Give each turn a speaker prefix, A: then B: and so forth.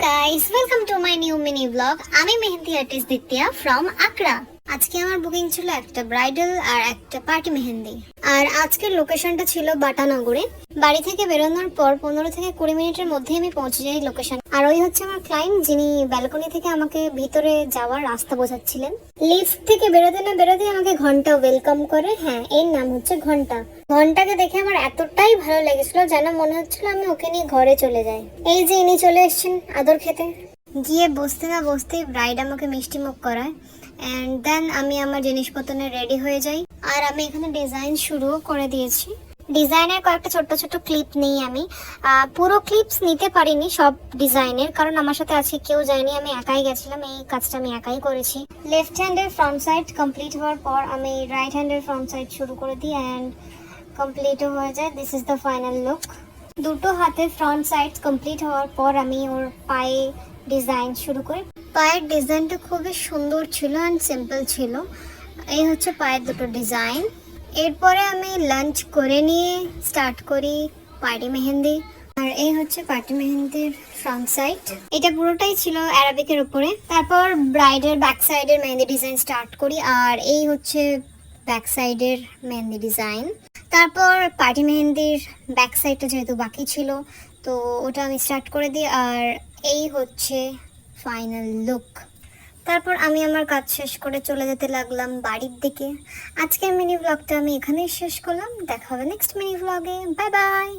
A: guys, welcome to my new mini vlog. আমি mehndi artist দিত্যা from আকরা। আজকে আমার বুকিং ছিল একটা ব্রাইডাল আর একটা পার্টি মেহেন্দি। আর আজকের লোকেশনটা ছিল বাটানগরে। বাড়ি থেকে বেরোনোর পর 15 থেকে 20 মিনিটের মধ্যে আমি পৌঁছে যাই লোকেশন। আর ওই হচ্ছে আমার ক্লায়েন্ট, যিনি ব্যালকনি থেকে আমাকে ভিতরে যাওয়ার রাস্তা বোঝাচ্ছিলেন। লিফট থেকে বেরোতে না বেরোতে আমাকে ঘন্টা ওয়েলকাম করে। হ্যাঁ, এর নাম হচ্ছে ঘন্টা। ঘন্টাকে দেখে আমার এতটাই ভালো লেগেছিল যেন মনে হচ্ছিল আমি ওকে নিয়ে ঘরে চলে যাই। এই যে ইনি চলে এসেছেন আদর খেতে। গিয়ে বসতে না বসতেই ব্রাইড আমাকে মিষ্টি মুখ করায় অ্যান্ড দেন আমি আমার জিনিসপত্র নিয়ে রেডি হয়ে যাই। আর আমি এখানে ডিজাইন শুরুও করে দিয়েছি। ডিজাইনের কয়েকটা ছোট্ট ছোট্ট ক্লিপ নিই আমি। পুরো ক্লিপস নিতে পারিনি সব ডিজাইনের, কারণ আমার সাথে আজকে কেউ যায়নি, আমি একাই গেছিলাম। এই কাজটা আমি একাই করেছি। লেফট হ্যান্ডের ফ্রন্ট সাইড কমপ্লিট হওয়ার পর আমি রাইট হ্যান্ডের ফ্রন্ট সাইড শুরু করে দিই অ্যান্ড কমপ্লিটও হয়ে যায়। This is the final look. দুটো হাতে ফ্রন্ট সাইড কমপ্লিট হওয়ার পর আমি ওর পায়ে ডিজাইন শুরু করি। পায়ের ডিজাইনটা খুবই সুন্দর ছিল অ্যান্ড সিম্পল ছিল। এই হচ্ছে পায়ের দুটো ডিজাইন। এরপরে আমি লাঞ্চ করে নিয়ে স্টার্ট করি পার্টি মেহেন্দি। আর এই হচ্ছে পার্টি মেহেন্দির ফ্রন্ট সাইড। এটা পুরোটাই ছিল অ্যারাবিকের উপরে। তারপর ব্রাইডের ব্যাক সাইডের মেহেন্দি ডিজাইন স্টার্ট করি। আর এই হচ্ছে ব্যাক সাইডের মেহেন্দি ডিজাইন। তারপর পার্টি মেহেন্দির ব্যাক সাইডটা যেহেতু বাকি ছিল, তো ওটা আমি স্টার্ট করে দিই। আর এই হচ্ছে ফাইনাল লুক। তারপর আমি আমার কাজ শেষ করে চলে যেতে লাগলাম বাড়ির দিকে। আজকের মিনি ব্লগটা আমি এখানেই শেষ করলাম। দেখা হবে নেক্সট মিনি ব্লগে। Bye bye.